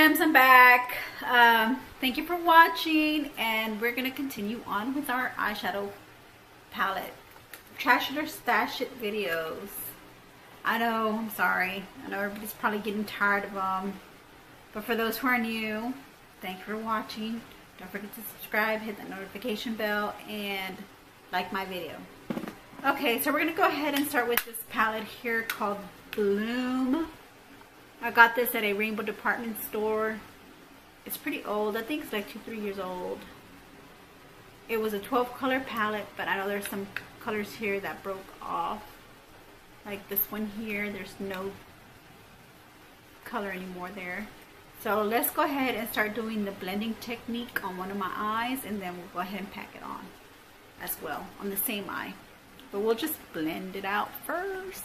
gems, I'm back. Thank you for watching, and we're gonna continue on with our eyeshadow palette trash it or stash it videos. I know, I'm sorry, I know everybody's probably getting tired of them, but for those who are new, thank you for watching. Don't forget to subscribe, hit that notification bell, and like my video. Okay, so we're gonna go ahead and start with this palette here called Bloom. I got this at a Rainbow department store. It's pretty old. I think it's like 2-3 years old. It was a 12 color palette, but I know there's some colors here that broke off. Like this one here, there's no color anymore there. So let's go ahead and start doing the blending technique on one of my eyes, and then we'll go ahead and pack it on as well on the same eye. But we'll just blend it out first.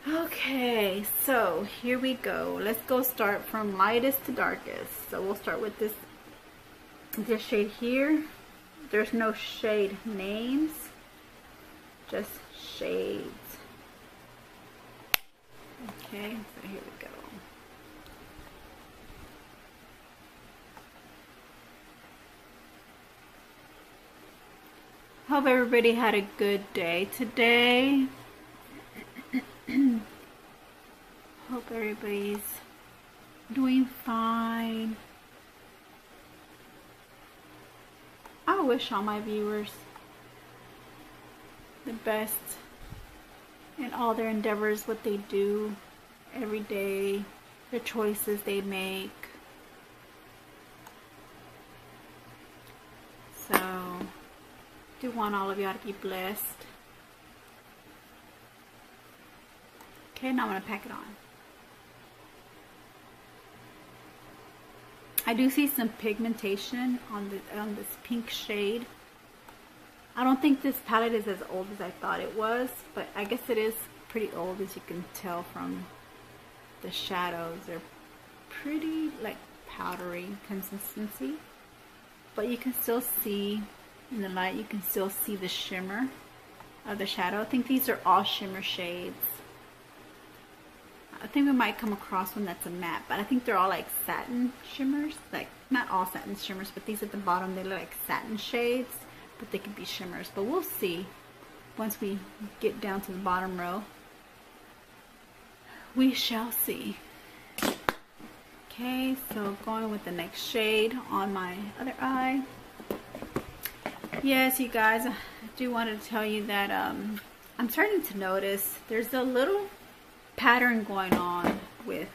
Okay, so here we go. Let's go start from lightest to darkest. So we'll start with this shade here. There's no shade names, just shades. Okay, so here we go. Hope everybody had a good day today. Hope everybody's doing fine. I wish all my viewers the best in all their endeavors, what they do every day, the choices they make. So, do want all of y'all to be blessed. Okay, now I'm going to pack it on. I do see some pigmentation on this pink shade. I don't think this palette is as old as I thought it was, but I guess it is pretty old, as you can tell from the shadows. They're pretty like powdery consistency, but you can still see in the light, you can still see the shimmer of the shadow. I think these are all shimmer shades. I think we might come across one that's a matte, but I think they're all like satin shimmers. Like, not all satin shimmers, but these at the bottom, they look like satin shades, but they could be shimmers. But we'll see once we get down to the bottom row. We shall see. Okay, so going with the next shade on my other eye. Yes, you guys, I do want to tell you that I'm starting to notice there's a little pattern going on with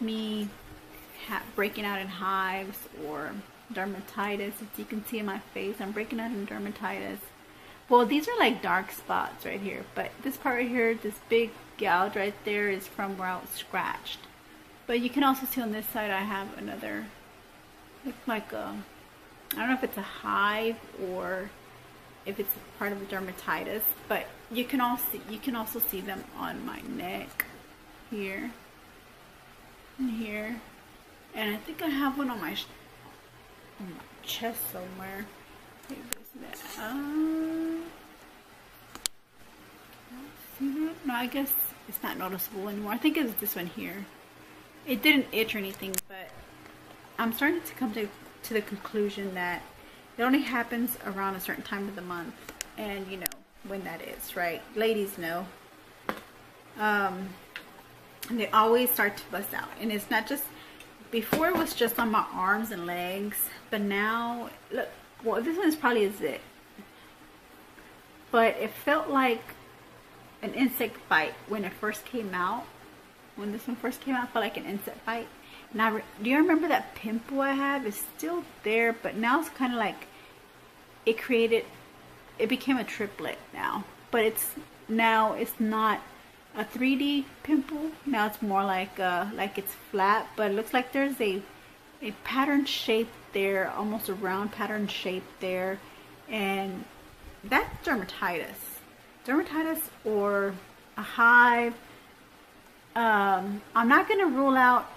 me breaking out in hives or dermatitis. As you can see in my face, I'm breaking out in dermatitis. Well, these are like dark spots right here, but this part right here, this big gouge right there, is from where I was scratched. But you can also see on this side I have another, look like a, I don't know if it's a hive or if it's part of the dermatitis, but you can also see them on my neck here and here, and I think I have one on my chest somewhere. Maybe that. See that? No, I guess it's not noticeable anymore. I think it's this one here. It didn't itch or anything, but I'm starting to come to the conclusion that it only happens around a certain time of the month, and you know when that is, right? Ladies know. And they always start to bust out, and it's not just, before it was just on my arms and legs, but now, look, well, this one is probably a zit, but it felt like an insect bite when it first came out. When this one first came out, it felt like an insect bite. Now, do you remember that pimple I have? It's still there, but now it's kind of like it became a triplet now. But it's not a 3D pimple. Now it's more like it's flat, but it looks like there's a pattern shape there, almost a round pattern shape there, and that's dermatitis or a hive. I'm not going to rule out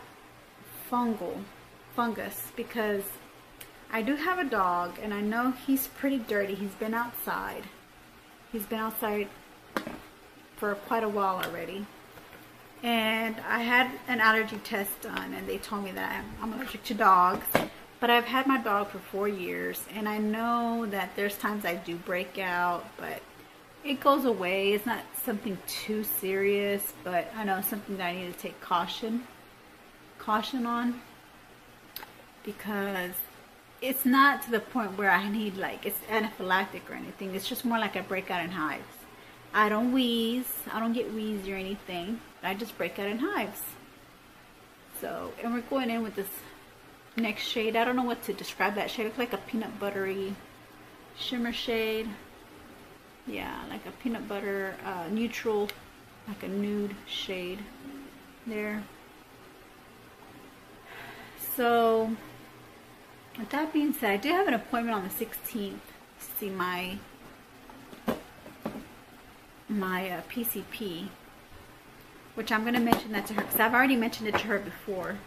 fungus, because I do have a dog, and I know he's pretty dirty. He's been outside for quite a while already. And I had an allergy test done, and they told me that I'm allergic to dogs. But I've had my dog for 4 years, and I know that there's times I do break out, but it goes away. It's not something too serious, but I know it's something that I need to take caution on, because it's not to the point where I need, like, it's anaphylactic or anything. It's just more like I break out in hives. I don't wheeze. I don't get wheezy or anything. I just break out in hives. So, and we're going in with this next shade. I don't know what to describe that shade. It's like a peanut buttery shimmer shade. Yeah, like a peanut butter neutral, like a nude shade there. So, with that being said, I do have an appointment on the 16th to see my PCP, which I'm going to mention that to her, because I've already mentioned it to her before.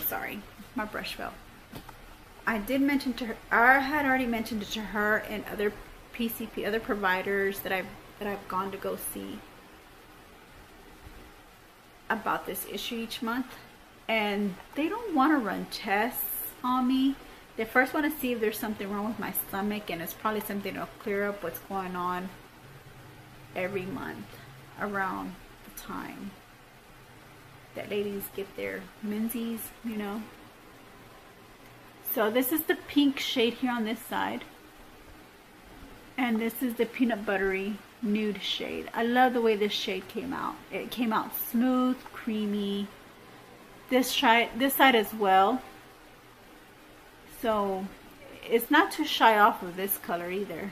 Sorry, my brush fell. I did mention to her, I had already mentioned it to her and other PCP, other providers that I've gone to go see about this issue each month, and they don't want to run tests on me. They first want to see if there's something wrong with my stomach, and it's probably something that'll clear up what's going on every month around the time that ladies get their menses, you know. So this is the pink shade here on this side, and this is the peanut buttery nude shade. I love the way this shade came out. It came out smooth, creamy. This side as well. So it's not too shy off of this color either,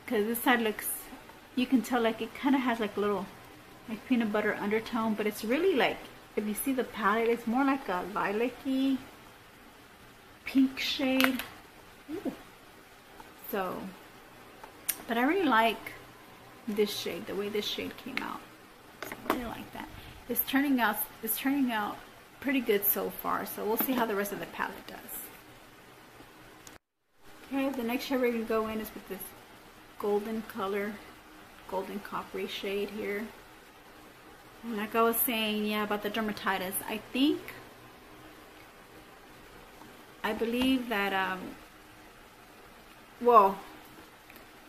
because this side looks, you can tell, like it kind of has like a little like peanut butter undertone, but it's really like, if you see the palette, it's more like a lilac-y pink shade. Ooh. So, but I really like this shade, the way this shade came out. So I really like that. It's turning out pretty good so far. So we'll see how the rest of the palette does. Okay, the next shade we're gonna go in is with this golden color, golden coppery shade here. And like I was saying, yeah, about the dermatitis, I believe that, well,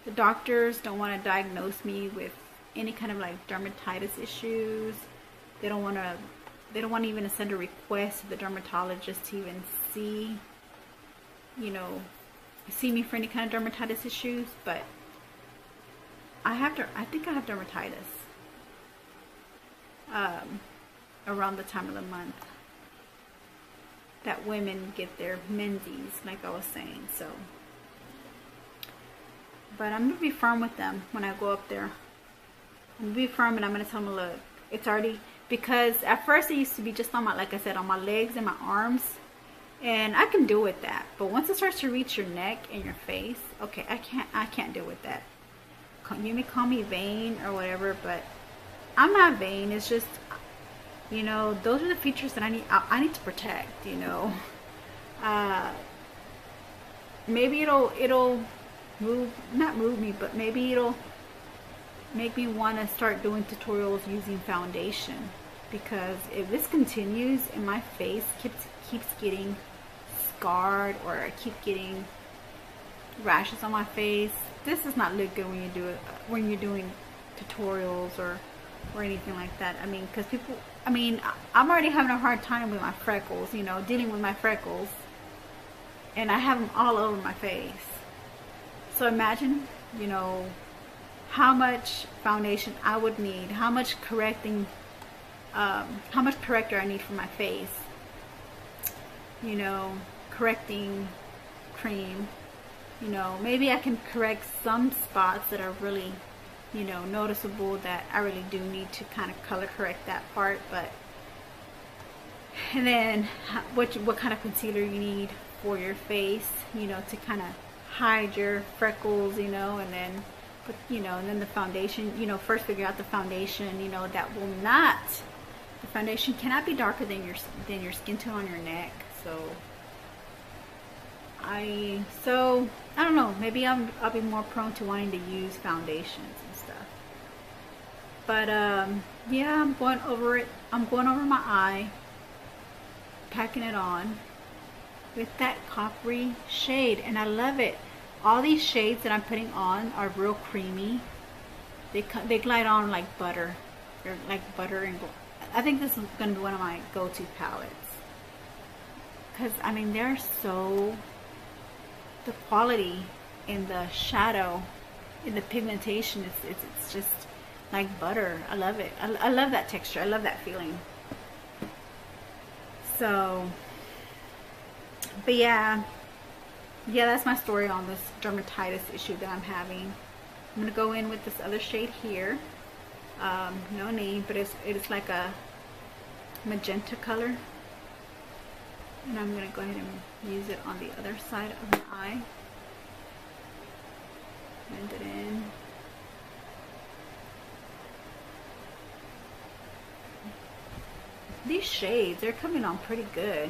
the doctors don't want to diagnose me with any kind of like dermatitis issues. They don't want to even send a request to the dermatologist to even see, you know, see me for any kind of dermatitis issues. But I think I have dermatitis around the time of the month that women get their menses, like I was saying. So, but I'm gonna be firm with them when I go up there. I'm gonna be firm, and I'm gonna tell them, look, it's already, because at first it used to be just on my, like I said, on my legs and my arms, and I can deal with that. But once it starts to reach your neck and your face, okay, I can't deal with that. You may call me vain or whatever, but I'm not vain. It's just, you know, those are the features that I need to protect, you know. Maybe it'll not move me, but maybe it'll make me want to start doing tutorials using foundation, because if this continues and my face keeps getting scarred, or I keep getting rashes on my face, this does not look good when you do it, when you're doing tutorials or anything like that. I mean, because people, I mean, I'm already having a hard time with my freckles, you know, dealing with my freckles, and I have them all over my face. So imagine, you know, how much foundation I would need, how much corrector I need for my face, you know, correcting cream, you know. Maybe I can correct some spots that are really, you know, noticeable, that I really do need to kind of color correct that part. But, and then what kind of concealer you need for your face, you know, to kind of hide your freckles, you know, and then, but, you know, and then the foundation, you know, first figure out the foundation, you know, that will not, the foundation cannot be darker than your skin tone on your neck. So I don't know, maybe I'll be more prone to wanting to use foundations and stuff. But yeah, I'm going over it. I'm going over my eye, packing it on with that coppery shade, and I love it. All these shades that I'm putting on are real creamy. They glide on like butter. They're like butter and gold. I think this is going to be one of my go-to palettes, because I mean they're so, the quality in the shadow, in the pigmentation, it's just like butter. I love it. I love that texture. I love that feeling. So, but yeah, that's my story on this dermatitis issue that I'm having. I'm gonna go in with this other shade here. No need, but it's like a magenta color, and I'm gonna go ahead and use it on the other side of my eye. Blend it in. These shades, they're coming on pretty good.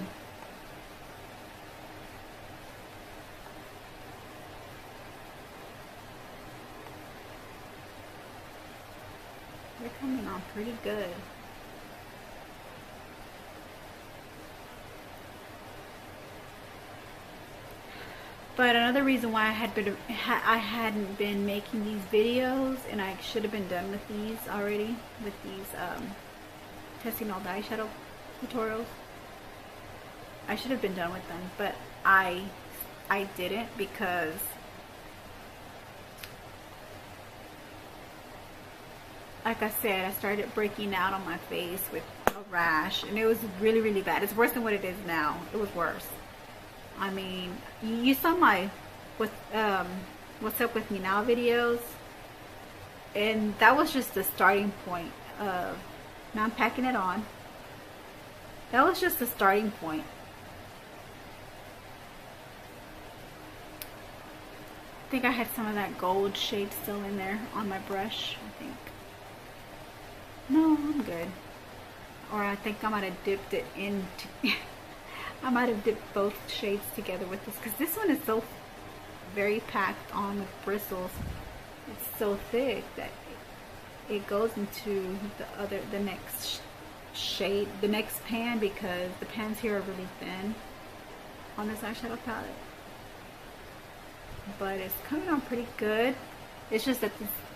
They're coming on pretty good. But another reason why I hadn't been making these videos, and I should have been done with these already, with these testing all the eyeshadow tutorials. I should have been done with them, but I didn't, because like I said, I started breaking out on my face with a rash, and it was really, really bad. It's worse than what it is now. It was worse. I mean, you saw my what's up with me now videos, and that was just the starting point of, now I'm packing it on. That was just the starting point. I think I had some of that gold shade still in there on my brush, I think. No, I'm good. Or I think I might have dipped it into I might have dipped both shades together with this, because this one is so very packed on with bristles. It's so thick that it goes into the next shade, the next pan, because the pans here are really thin on this eyeshadow palette. But it's coming on pretty good. It's just that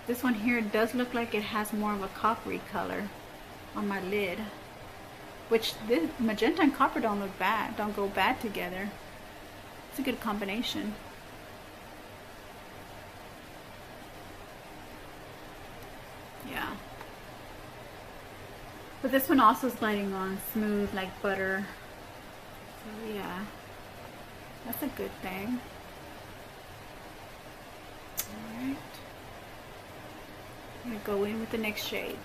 this one here does look like it has more of a coppery color on my lid, which this magenta and copper don't look bad, don't go bad together. It's a good combination. Yeah. But this one also is gliding on smooth like butter. So yeah, that's a good thing. Alright. I'm going to go in with the next shades.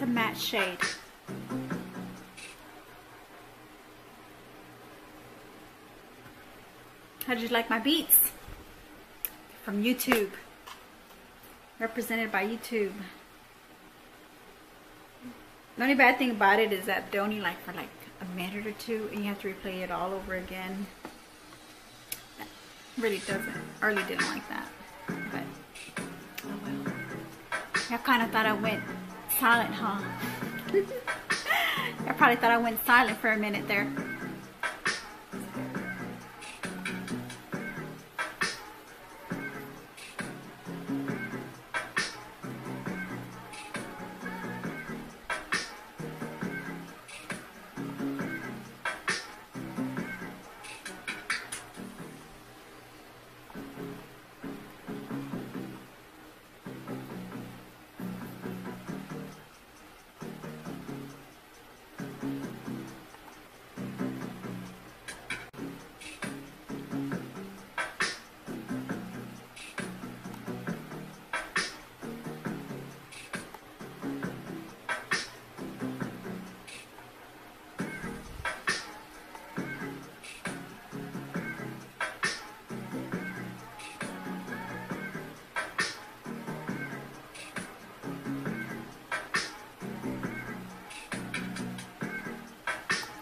Matte shade. How did you like my beats? From YouTube. Represented by YouTube. The only bad thing about it is that they're only like for like a minute or two and you have to replay it all over again. That really doesn't. I really didn't like that. But oh well. Y'all kind of thought I went silent, huh? Y'all probably thought I went silent for a minute there.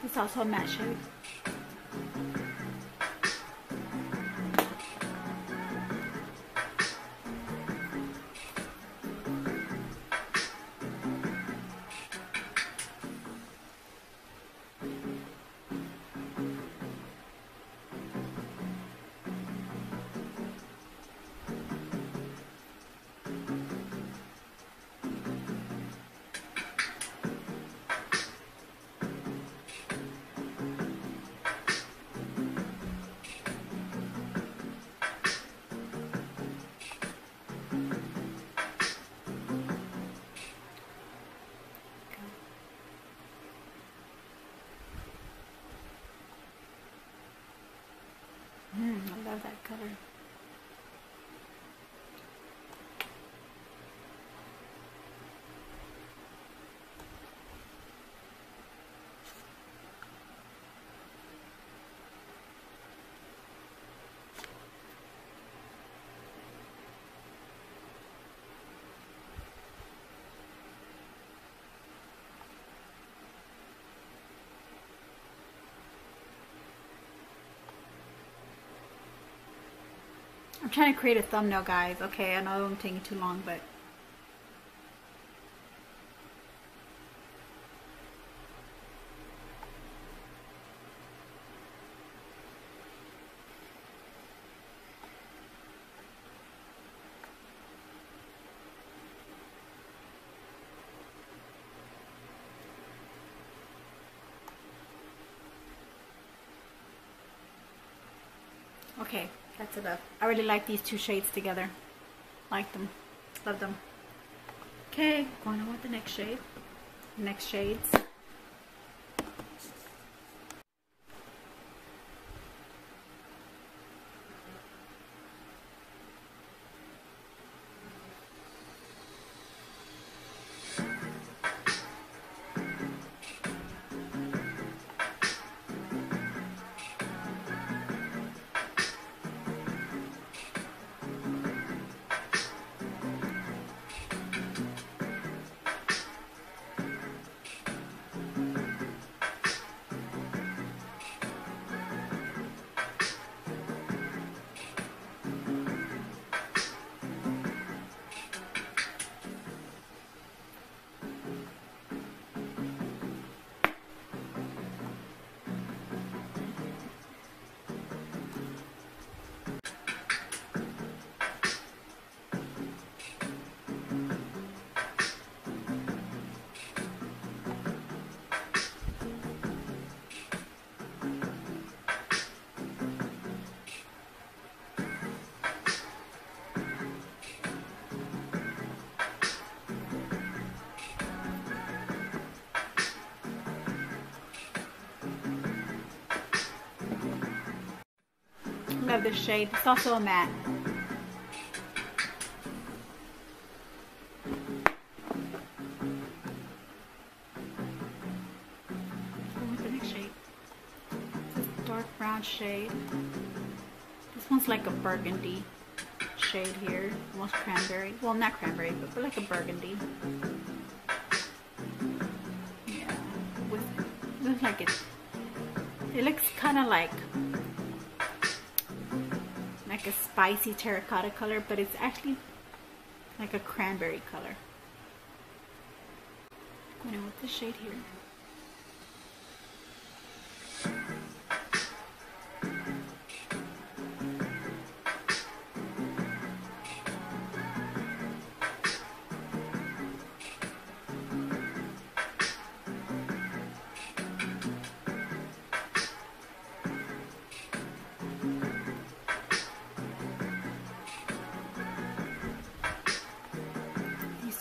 It's also a matte shade. I love that color. I'm trying to create a thumbnail, guys. Okay, I know I'm taking too long, but okay, that's enough. I really like these two shades together. Like them. Love them. Okay, going on with the next shade. Next shades. Love this shade. It's also a matte. What's the next shade? It's a dark brown shade. This one's like a burgundy shade here, almost cranberry. Well, not cranberry, but like a burgundy. Yeah, looks like it looks kind of like a spicy terracotta color, but it's actually like a cranberry color. Going in with the shade here.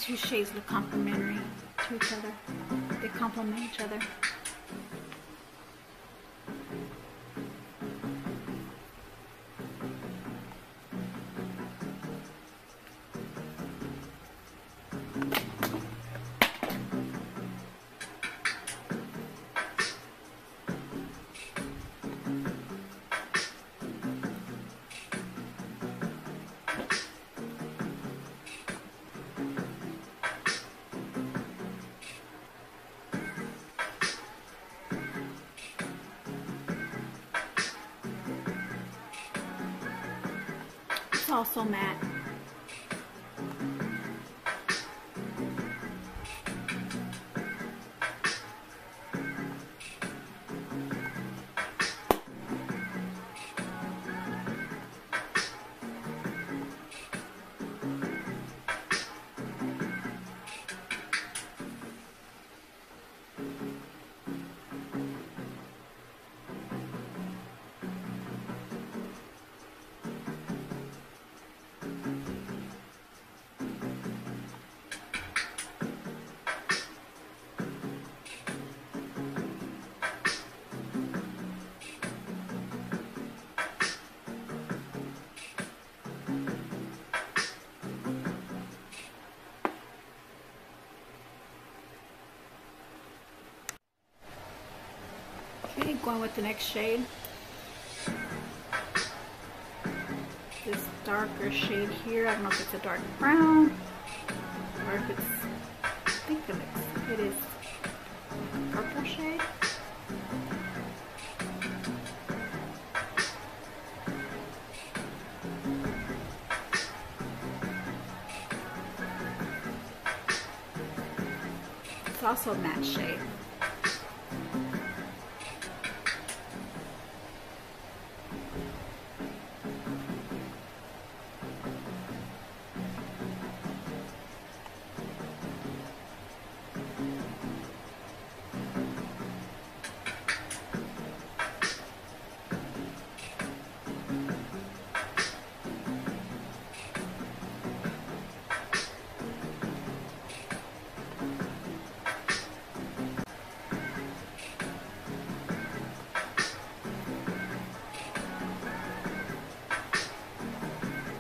Two shades look complementary to each other. They complement each other. It's also matte. Okay, going with the next shade. This darker shade here. I don't know if it's a dark brown or if it's, I think it is a purple shade. It's also a matte shade.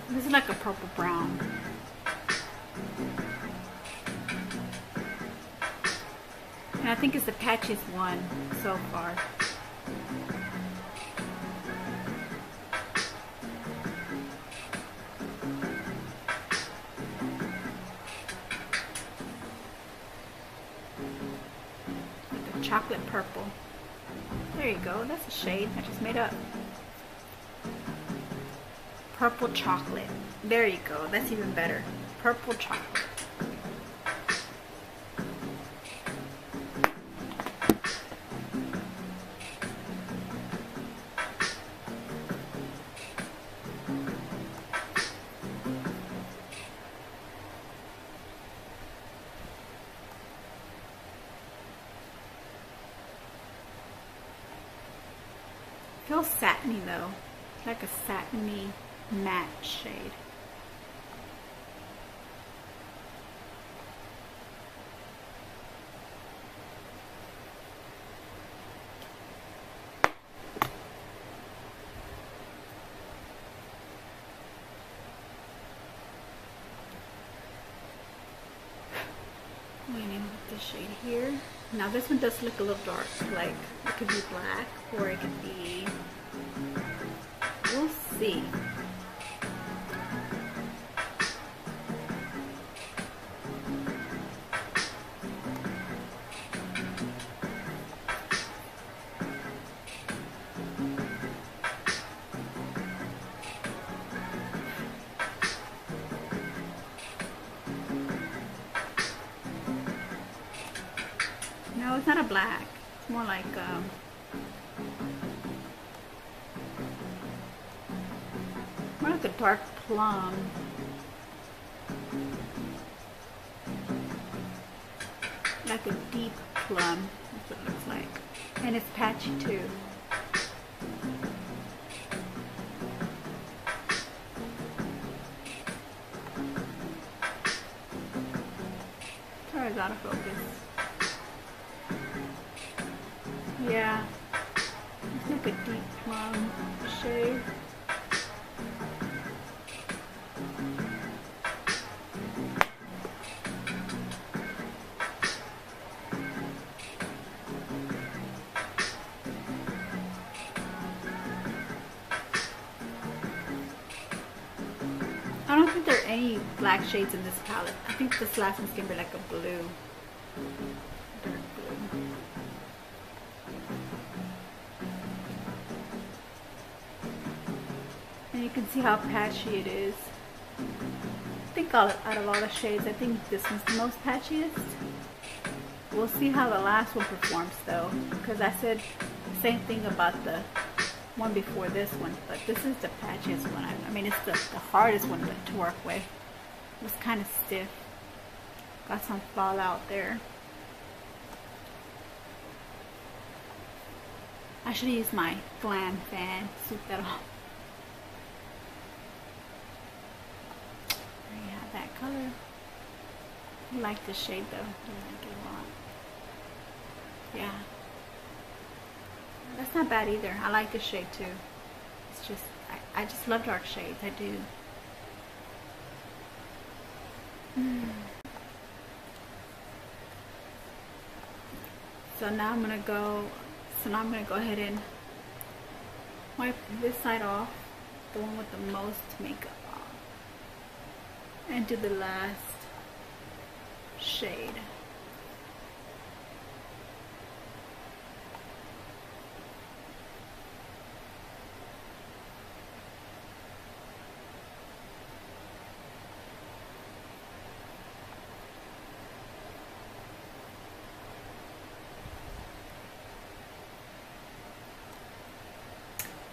This is like a purple brown. And I think it's the patchiest one so far. Like a chocolate purple. There you go, that's a shade I just made up. Purple chocolate. There you go. That's even better. Purple chocolate. Feels satiny though. Like a satiny matte shade. Going in with this shade here. Now this one does look a little dark, like it could be black or it could be, we'll see. see. No, it's not a black. It's more like a dark plum. Like a deep plum. That's what it looks like. And it's patchy too. Sorry, it's out of focus. Yeah, it's like a deep plum shade. I don't think there are any black shades in this palette. I think this last one's gonna be like a blue. Dark blue. And you can see how patchy it is. I think out of all the shades, I think this one's the most patchiest. We'll see how the last one performs though, because I said the same thing about the one before this one, but this is the patchiest one. I mean, it's the hardest one to work with. It was kind of stiff. Got some fallout there. I should use my glam fan to suit that off. There you have that color. I like this shade though. I like it a lot. Yeah. That's not bad either. I like this shade too. It's just, I just love dark shades. I do. So now I'm gonna go ahead and wipe this side off, the one with the most makeup off, and do the last shade.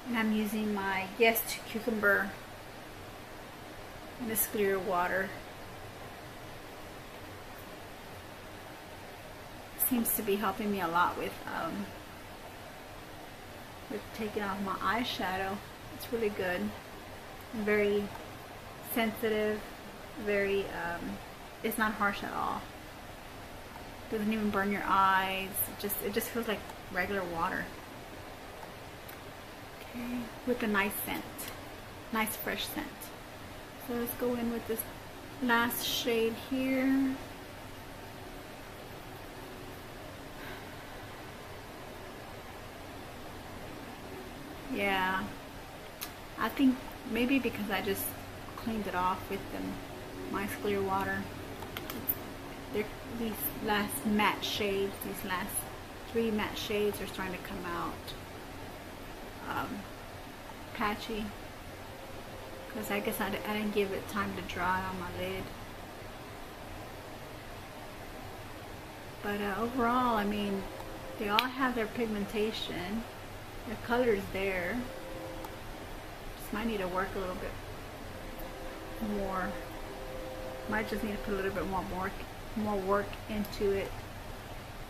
And I'm using my Yes to Cucumber Miss Clear water. Seems to be helping me a lot with taking off my eyeshadow. It's really good. Very sensitive. Very it's not harsh at all. Doesn't even burn your eyes. It just feels like regular water. Okay, with a nice scent, nice fresh scent. So let's go in with this last shade here. Yeah, I think maybe because I just cleaned it off with the nice clear water. These last matte shades, these last 3 matte shades are starting to come out. Patchy, because I guess I didn't give it time to dry on my lid. But overall, I mean, they all have their pigmentation, the color's there. Just might need to work a little bit more. Might just need to put a little bit more work into it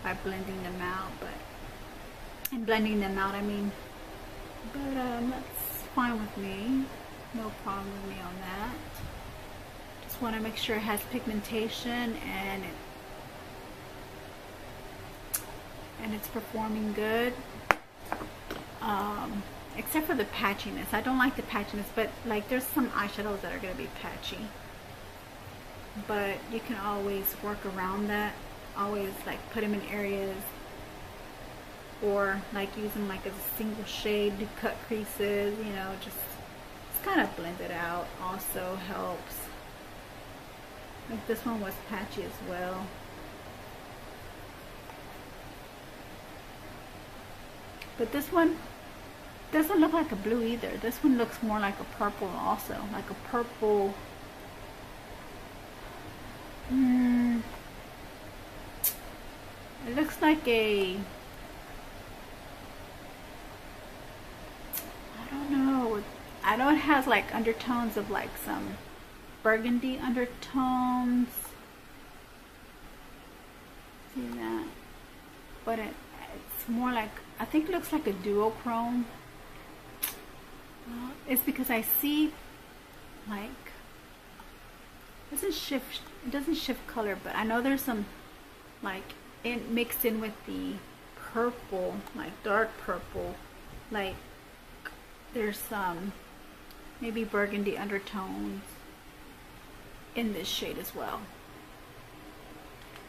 by blending them out. And blending them out, I mean. But that's fine with me. No problem with me on that. Just want to make sure it has pigmentation and it's performing good. Except for the patchiness. I don't like the patchiness, but like there's some eyeshadows that are going to be patchy. But you can always work around that. Always like put them in areas, or like use them like as a single shade to cut creases, you know, just kind of blended out also helps. Like this one was patchy as well. But this one doesn't look like a blue either. This one looks more like a purple also. Like a purple. It looks like a, I don't know. I know it has like undertones of like some burgundy undertones. See that? But it's more like, I think it looks like a duochrome. It's because I see like, it doesn't shift color, but I know there's some like mixed in with the purple, like dark purple, like there's some maybe burgundy undertones in this shade as well.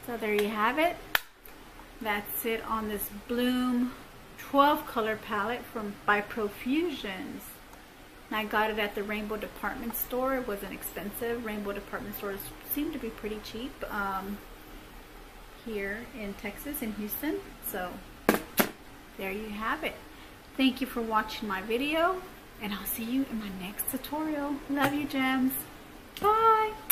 So there you have it. That's it on this Bloom 12 color palette by Profusions. And I got it at the Rainbow Department Store. It wasn't expensive. Rainbow Department Stores seem to be pretty cheap here in Texas, in Houston. So there you have it. Thank you for watching my video, and I'll see you in my next tutorial. Love you, gems. Bye.